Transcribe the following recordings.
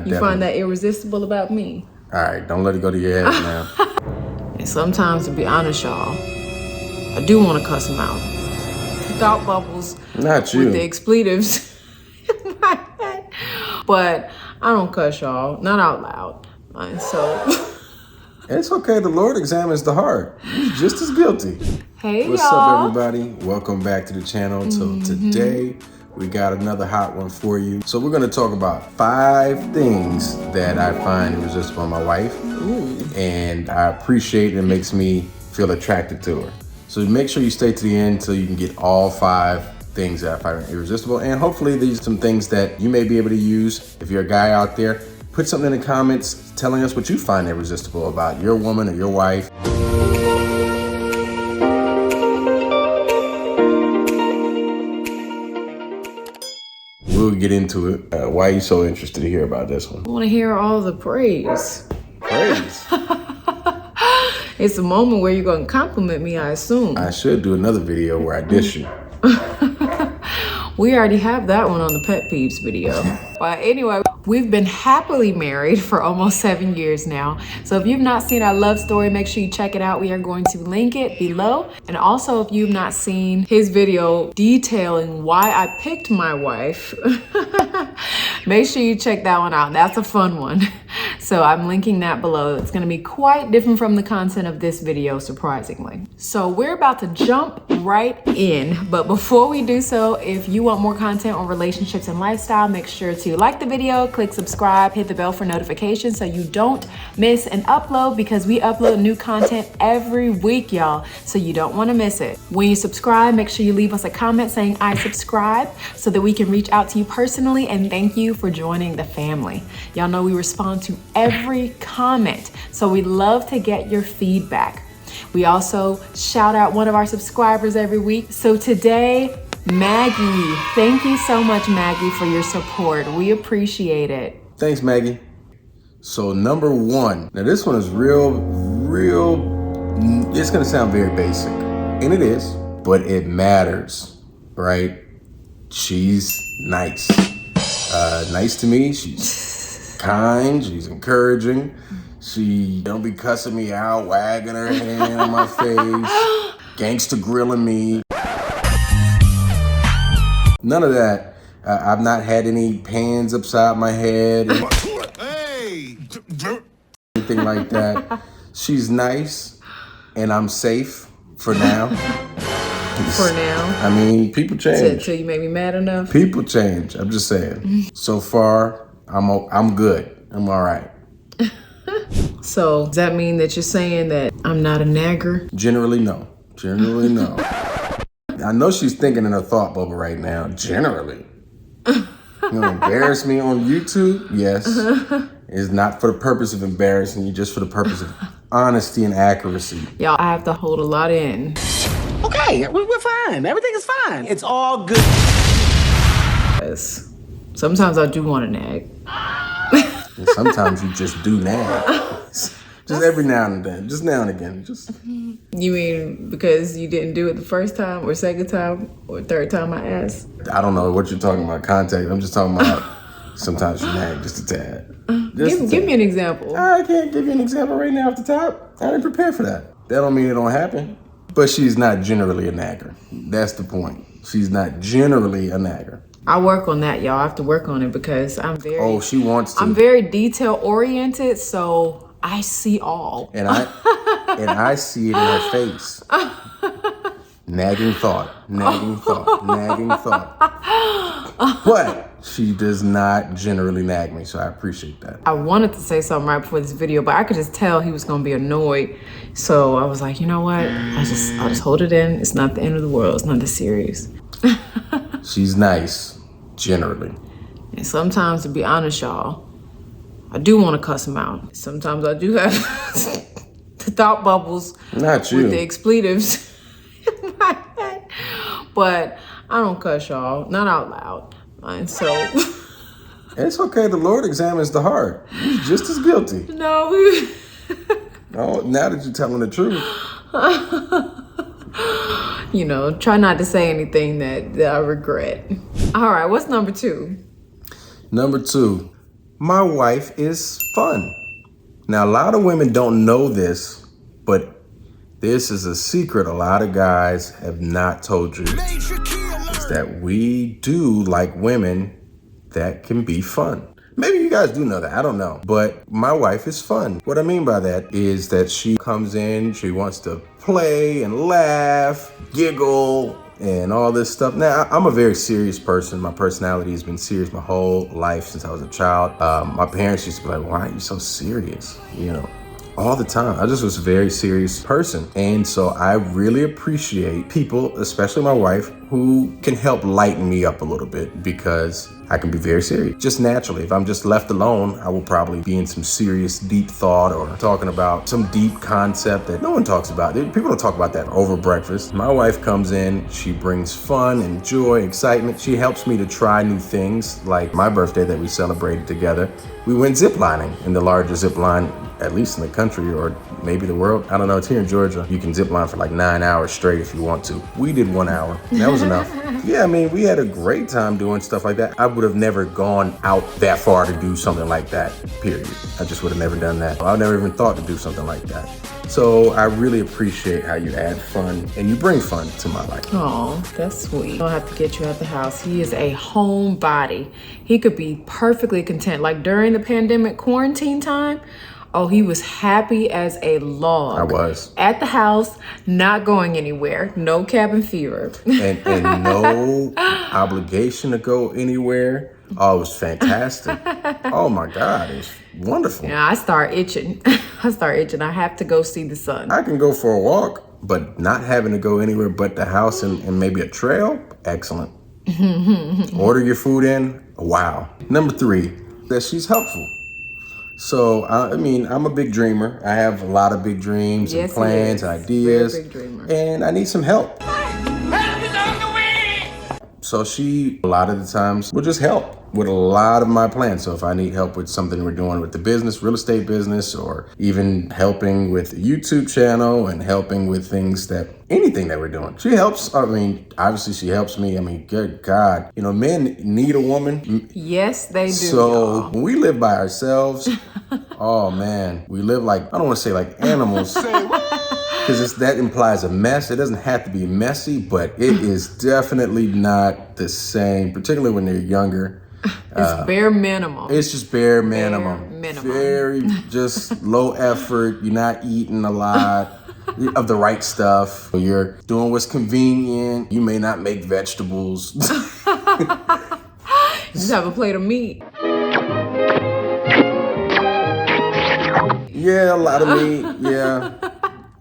You find that irresistible about me? All right, don't let it go to your head now. And sometimes, to be honest, y'all, I do want to cuss him out. The thought bubbles Not you. with the expletives in my head. But I don't cuss y'all, not out loud. And so... It's okay. The Lord examines the heart. He's just as guilty. Hey, What's y'all. up, everybody? Welcome back to the channel. So today we got another hot one for you. So we're going to talk about 5 things that I find irresistible in my wife. Ooh. And I appreciate and it makes me feel attracted to her. So make sure you stay to the end so you can get all 5 things that I find irresistible. And hopefully these are some things that you may be able to use. If you're a guy out there, put something in the comments telling us what you find irresistible about your woman or your wife. We'll get into it. Why are you so interested to hear about this one? I want to hear all the praise. Praise? It's a moment where you're going to compliment me, I assume. I should do another video where I dish you. We already have that one on the Pet Peeves video. But anyway, we've been happily married for almost 7 years now. So if you've not seen our love story, make sure you check it out. We are going to link it below. And also, if you've not seen his video detailing why I picked my wife, make sure you check that one out. That's a fun one. So I'm linking that below. It's gonna be quite different from the content of this video, surprisingly. So we're about to jump right in. But before we do so, if you want more content on relationships and lifestyle, make sure to like the video, click subscribe, hit the bell for notifications so you don't miss an upload, because we upload new content every week, y'all. So you don't wanna miss it. When you subscribe, make sure you leave us a comment saying I subscribe so that we can reach out to you personally and thank you for joining the family. Y'all know we respond to every comment, so we love to get your feedback. We also shout out one of our subscribers every week. So today, Maggie. Thank you so much, Maggie, for your support. We appreciate it. Thanks, Maggie. So number 1. Now this one is real, it's gonna sound very basic. And it is, but it matters, right? She's nice. Nice to me. She's kind, she's encouraging. She don't be cussing me out, wagging her hand on my face, gangster grilling me. None of that. I've not had any pans upside my head, anything like that. She's nice, and I'm safe for now. For now. I mean, people change. Till you make me mad enough. People change. I'm just saying. So far, I'm good. I'm all right. So does that mean that you're saying that I'm not a nagger? Generally, no. Generally, no. I know she's thinking in her thought bubble right now. Generally. You know, embarrass me on YouTube? Yes. It's not for the purpose of embarrassing you, just for the purpose of honesty and accuracy. Y'all, I have to hold a lot in. Okay, we're fine. Everything is fine. It's all good. Yes. Sometimes I do want to nag. And sometimes you just do nag. Just every now and then. Just now and again. Just. You mean because you didn't do it the first time or second time or third time I asked? I don't know what you're talking about, contact. I'm just talking about sometimes you nag just a tad. Give me an example. I can't give you an example right now off the top. I didn't prepare for that. That don't mean it don't happen. But she's not generally a nagger. That's the point. She's not generally a nagger. I work on that, y'all. I have to work on it because I'm very... Oh, she wants to. I'm very detail oriented, so I see all. And I see it in her face. Nagging thought, nagging thought, nagging thought. But she does not generally nag me, so I appreciate that. I wanted to say something right before this video, but I could just tell he was gonna be annoyed. So I was like, you know what? I'll just hold it in. It's not the end of the world. It's not that serious. She's nice, generally. And sometimes, to be honest, y'all, I do want to cuss him out. Sometimes I do have the thought bubbles. Not you. With the expletives in my head. But I don't cuss, y'all. Not out loud. And so... It's okay. The Lord examines the heart. He's just as guilty. No. Oh, now that you're telling the truth. You know, try not to say anything that I regret. All right, what's number 2? Number 2, My wife is fun. Now, a lot of women don't know this, but this is a secret a lot of guys have not told you. Is that we do like women that can be fun. Maybe you guys do know that, I don't know. But my wife is fun. What I mean by that is that she comes in, she wants to play and laugh, giggle, and all this stuff. Now, I'm a very serious person. My personality has been serious my whole life since I was a child. My parents used to be like, why are you so serious? You know, all the time. I just was a very serious person. And so I really appreciate people, especially my wife, who can help lighten me up a little bit, because I can be very serious, just naturally. If I'm just left alone, I will probably be in some serious, deep thought or talking about some deep concept that no one talks about. People don't talk about that over breakfast. My wife comes in, she brings fun and joy, excitement. She helps me to try new things, like my birthday that we celebrated together. We went ziplining in the largest zip line, at least in the country or maybe the world. I don't know, it's here in Georgia. You can zip line for like 9 hours straight if you want to. We did 1 hour, and that was enough. Yeah, I mean, we had a great time doing stuff like that. I would have never gone out that far to do something like that, period. I just would have never done that. I never even thought to do something like that. So I really appreciate how you add fun and you bring fun to my life. Oh, that's sweet. I'll have to get you out the house. He is a homebody. He could be perfectly content. Like during the pandemic quarantine time, oh, he was happy as a log. I was. At the house, not going anywhere. No cabin fever. And no obligation to go anywhere. Oh, it was fantastic. Oh my God, it was wonderful. Yeah, I start itching. I have to go see the sun. I can go for a walk, but not having to go anywhere but the house and maybe a trail, excellent. Order your food in, wow. Number 3, that she's helpful. So, I mean, I'm a big dreamer. I have a lot of big dreams and plans and ideas. Very big dreamer. And I need some help. So she, a lot of the times, will just help with a lot of my plans. So if I need help with something we're doing with the business, real estate business, or even helping with the YouTube channel and helping with things anything that we're doing. She helps. I mean, obviously she helps me. I mean, good God. You know, men need a woman. Yes, they do. So when we live by ourselves, oh man, we live like, I don't want to say like animals. Because that implies a mess. It doesn't have to be messy, but it is definitely not the same, particularly when they're younger. It's bare minimum. It's just bare minimum. Bare minimum. Very just low effort. You're not eating a lot of the right stuff. You're doing what's convenient. You may not make vegetables. Just have a plate of meat. Yeah, a lot of meat. Yeah.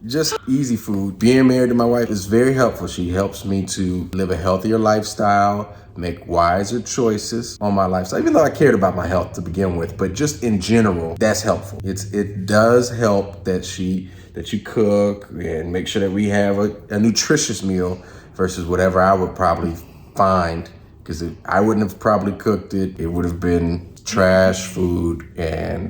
Just easy food. Being married to my wife is very helpful. She helps me to live a healthier lifestyle, make wiser choices on my lifestyle, even though I cared about my health to begin with, but just in general, that's helpful. It does help that you cook and make sure that we have a nutritious meal versus whatever I would probably find, because I wouldn't have probably cooked it. It would have been trash food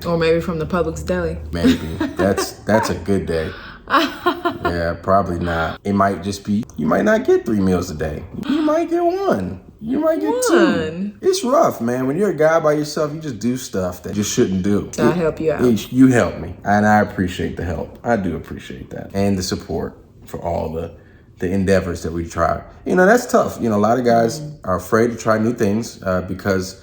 or maybe from the Publix deli. Maybe. That's a good day. Yeah, probably not. It might just be, you might not get 3 meals a day. You might get 1. You might get 2. It's rough, man. When you're a guy by yourself, you just do stuff that you shouldn't do. So I'll help you out. You help me. And I appreciate the help. I do appreciate that. And the support for all the endeavors that we try. You know, that's tough. You know, a lot of guys are afraid to try new things because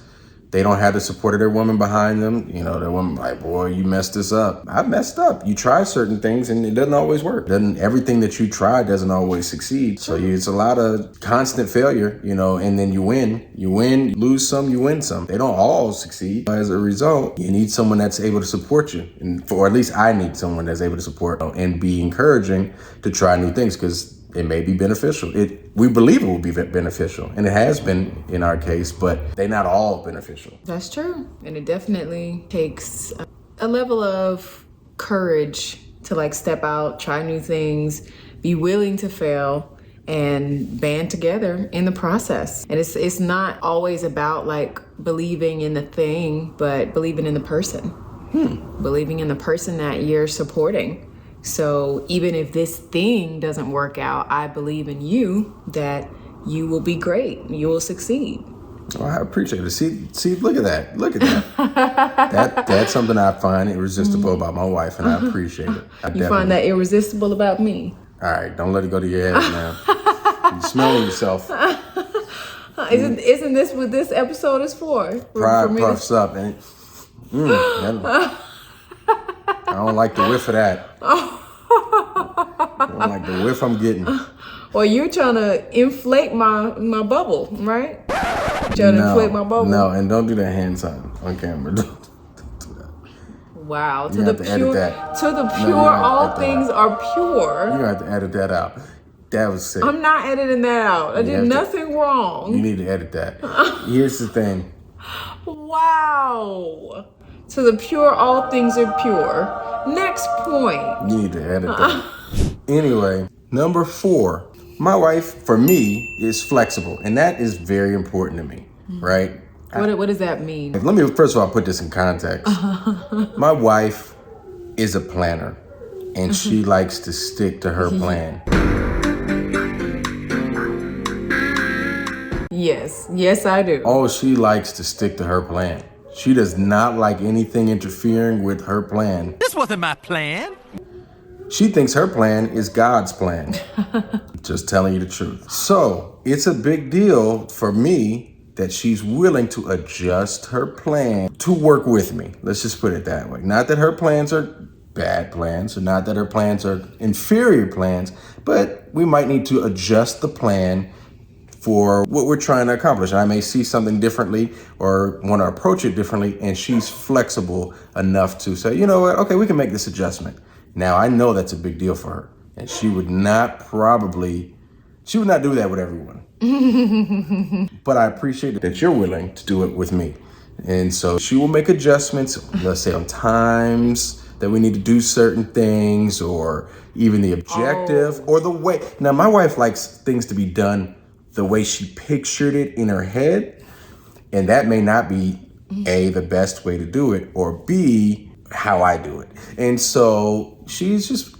they don't have the support of their woman behind them. You know, their woman like, boy, you messed this up. I messed up. You try certain things and it doesn't always work. Everything that you try doesn't always succeed. So it's a lot of constant failure, you know, and then you win, you lose some, you win some. They don't all succeed. As a result, you need someone that's able to support you. Or at least I need someone that's able to support and be encouraging to try new things, because it may be beneficial. We believe it will be beneficial, and it has been in our case, but they're not all beneficial. That's true. And it definitely takes a level of courage to like step out, try new things, be willing to fail, and band together in the process. And it's not always about like believing in the thing, but believing in the person. Believing in the person that you're supporting. So even if this thing doesn't work out, I believe in you that you will be great. You will succeed. Oh, I appreciate it. See, look at that. Look at that. That's something I find irresistible about my wife, and I appreciate it. You find that irresistible about me? All right, don't let it go to your head, man. You're smelling yourself. Isn't this what this episode is for? Pride puffs up, and I don't like the whiff of that. I don't like the whiff I'm getting. Well, you're trying to inflate my bubble, right? Trying to inflate my bubble. No, and don't do that hand sign on camera. Don't do that. Wow. You have to edit that. To the pure, all things are pure. You're going to have to edit that out. That was sick. I'm not editing that out. I did nothing wrong. You need to edit that. Here's the thing. Wow. To the pure, all things are pure. Next point. You need to edit that. Anyway, number 4. My wife, for me, is flexible. And that is very important to me, right? What does that mean? Let me, first of all, put this in context. My wife is a planner. And she likes to stick to her plan. Yes, I do. Oh, she likes to stick to her plan. She does not like anything interfering with her plan. This wasn't my plan. She thinks her plan is God's plan. Just telling you the truth. So it's a big deal for me that she's willing to adjust her plan to work with me. Let's just put it that way. Not that her plans are bad plans, or not that her plans are inferior plans, but we might need to adjust the plan for what we're trying to accomplish. I may see something differently or want to approach it differently, and she's flexible enough to say, you know what, okay, we can make this adjustment. Now, I know that's a big deal for her, and she would not do that with everyone. But I appreciate that you're willing to do it with me. And so she will make adjustments, let's say on times that we need to do certain things, or even the objective or the way. Now, my wife likes things to be done the way she pictured it in her head. And that may not be A, the best way to do it, or B, how I do it. And so she's just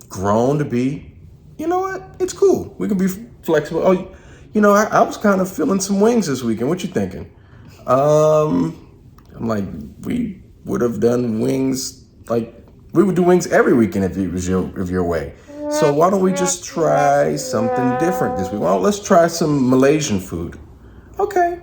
grown to be, you know what? It's cool. We can be flexible. Oh, you know, I was kind of feeling some wings this weekend. What you thinking? I'm like, we would have done wings, like we would do wings every weekend if it was your way. So why don't we just try something different this week? Well, let's try some Malaysian food. Okay.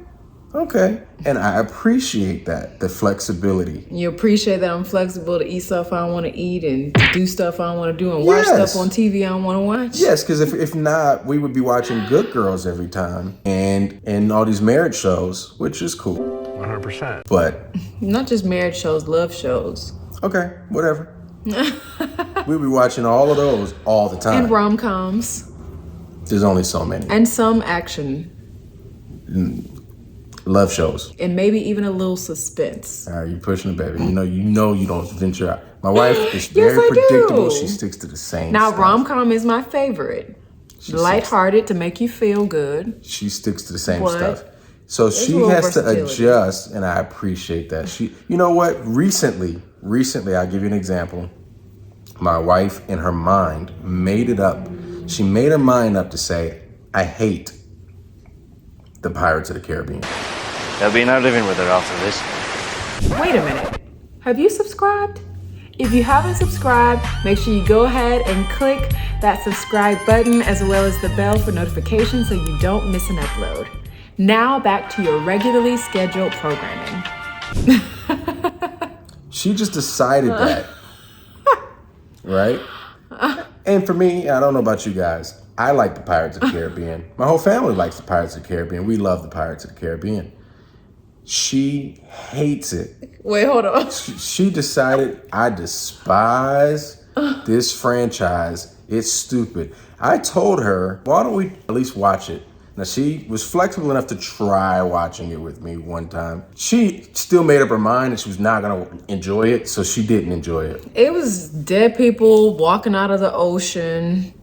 And I appreciate that, the flexibility. You appreciate that I'm flexible to eat stuff I don't want to eat and to do stuff I don't want to do and watch stuff on TV I don't want to watch? Yes, because if not, we would be watching Good Girls every time and all these marriage shows, which is cool. 100%. But not just marriage shows, love shows. Okay, whatever. We'll be watching all of those all the time. And rom-coms. There's only so many. And some action. Love shows. And maybe even a little suspense. All right, you pushing the baby. You know you don't venture out. My wife is very predictable. She sticks to the same stuff. Rom-com is my favorite. Lighthearted to make you feel good. She sticks to the same stuff. So she has to adjust, and I appreciate that. You know what? Recently, I'll give you an example. My wife, in her mind, made it up. She made her mind up to say, I hate the Pirates of the Caribbean. There'll be no living with her after this. Wait a minute. Have you subscribed? If you haven't subscribed, make sure you go ahead and click that subscribe button as well as the bell for notifications so you don't miss an upload. Now back to your regularly scheduled programming. She just decided that, right? And for me, I don't know about you guys, I like the Pirates of the Caribbean. My whole family likes the Pirates of the Caribbean. We love the Pirates of the Caribbean. She hates it. Wait, hold on. She decided, I despise this franchise. It's stupid. I told her, why don't we at least watch it? Now, she was flexible enough to try watching it with me one time. She still made up her mind that she was not going to enjoy it, so she didn't enjoy it. It was dead people walking out of the ocean.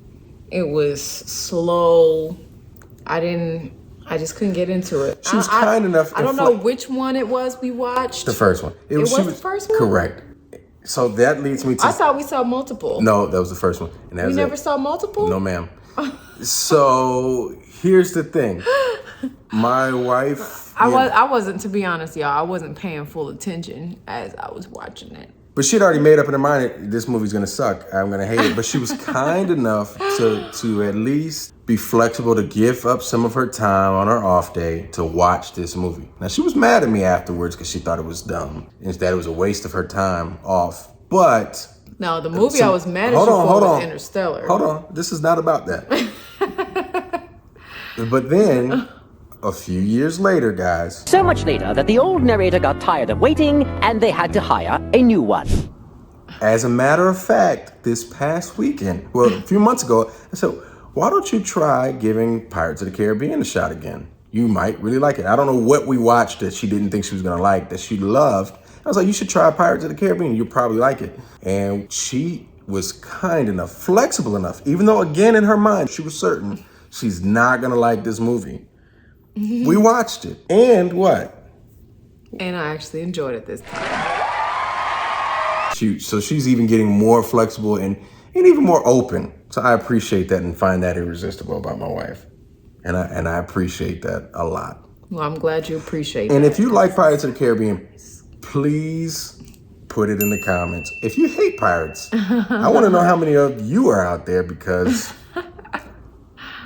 It was slow. I just couldn't get into it. She was kind enough. I don't know which one it was we watched. The first one. It was the first one? Correct. So that leads me to... I thought we saw multiple. No, that was the first one. And that we never saw multiple? No, ma'am. So here's the thing. My wife... I wasn't, to be honest, y'all, I wasn't paying full attention as I was watching it. But she'd already made up in her mind that this movie's gonna suck. I'm gonna hate it. But she was kind enough to at least be flexible to give up some of her time on her off day to watch this movie. Now, she was mad at me afterwards because she thought it was dumb. Instead, it was a waste of her time off. But... No, the movie I was mad at you for was Interstellar. Hold on. This is not about that. But then... A few years later, guys. So much later that the old narrator got tired of waiting and they had to hire a new one. As a matter of fact, this past weekend, well, a few months ago, I said, why don't you try giving Pirates of the Caribbean a shot again? You might really like it. I don't know what we watched that she didn't think she was gonna like, that she loved. I was like, you should try Pirates of the Caribbean. You'll probably like it. And she was kind enough, flexible enough, even though again in her mind, she was certain she's not gonna like this movie. We watched it. And what? And I actually enjoyed it this time. So she's even getting more flexible and even more open. So I appreciate that and find that irresistible about my wife. And I appreciate that a lot. Well, I'm glad you appreciate And that. if you like Pirates of the Caribbean, please put it in the comments. If you hate pirates, I want to know how many of you are out there because...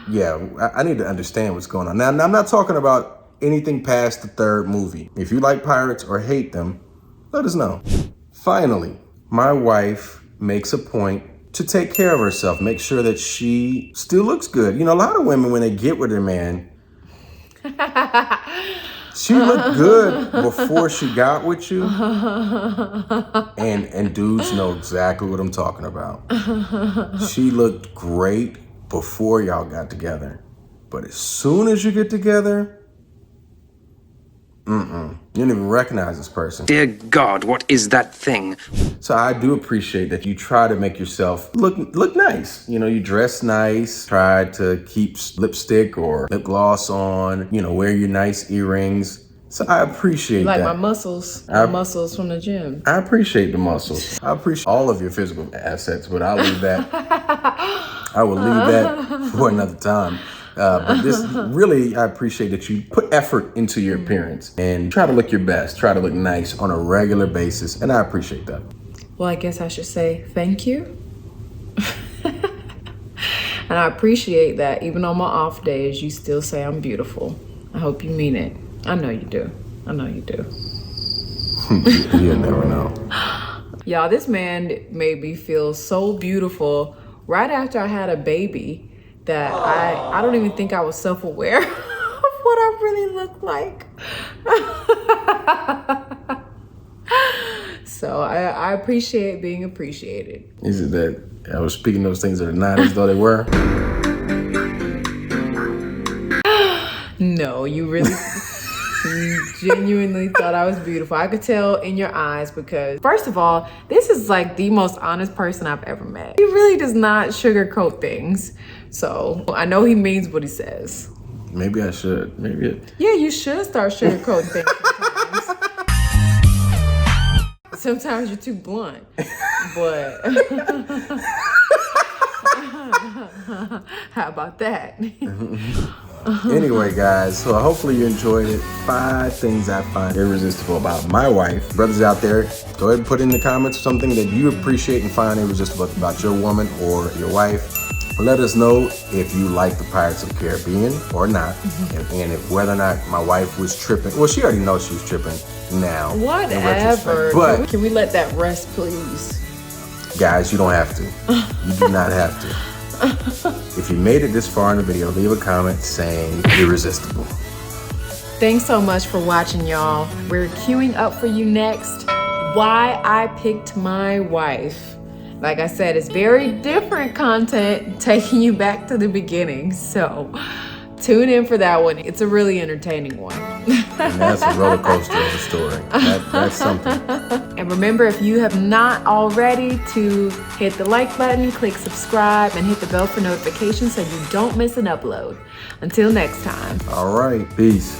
Yeah, I need to understand what's going on. Now, I'm not talking about anything past the third movie. If you like pirates or hate them, let us know. Finally, my wife makes a point to take care of herself, make sure that she still looks good. You know, a lot of women, when they get with their man, she looked good before she got with you. And dudes know exactly what I'm talking about. She looked great before y'all got together. But as soon as you get together, you don't even recognize this person. Dear God, what is that thing? So I do appreciate that you try to make yourself look nice. You know, you dress nice, try to keep lipstick or lip gloss on, you know, wear your nice earrings. So I appreciate like that. my muscles, my muscles from the gym. I appreciate the muscles. I appreciate all of your physical assets, but I'll leave that. I will leave that for another time. But this really, I appreciate that you put effort into your appearance and try to look your best, try to look nice on a regular basis. And I appreciate that. Well, I guess I should say thank you. And I appreciate that even on my off days, you still say I'm beautiful. I hope you mean it. I know you do. I know you do. You'll never know. Y'all, this man made me feel so beautiful right after I had a baby that I don't even think I was self-aware of what I really look like. So I appreciate being appreciated. Is it that I was speaking those things that are not as though they were? No, you really... You genuinely thought I was beautiful. I could tell in your eyes because, first of all, this is like the most honest person I've ever met. He really does not sugarcoat things. So I know he means what he says. Maybe I should. Yeah, you should start sugarcoating things sometimes. Sometimes you're too blunt. But how about that? Anyway, guys, so hopefully you enjoyed it. 5 things I find irresistible about my wife. Brothers out there, go ahead and put in the comments something that you appreciate and find irresistible about your woman or your wife. Let us know if you like the Pirates of the Caribbean or not, and if whether or not my wife was tripping. Well, she already knows she was tripping now. Whatever. But can we let that rest, please? Guys, you don't have to. You do not have to. If you made it this far in the video, leave a comment saying irresistible. Thanks so much for watching, y'all. We're queuing up for you next. Why I picked my wife. Like I said, it's very different content, taking you back to the beginning. So tune in for that one. It's a really entertaining one. And that's a roller coaster of a story. That's something. And remember, if you have not already, to hit the like button, click subscribe, and hit the bell for notifications so you don't miss an upload. Until next time. All right, peace.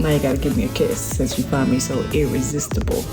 Now you gotta give me a kiss since you find me so irresistible.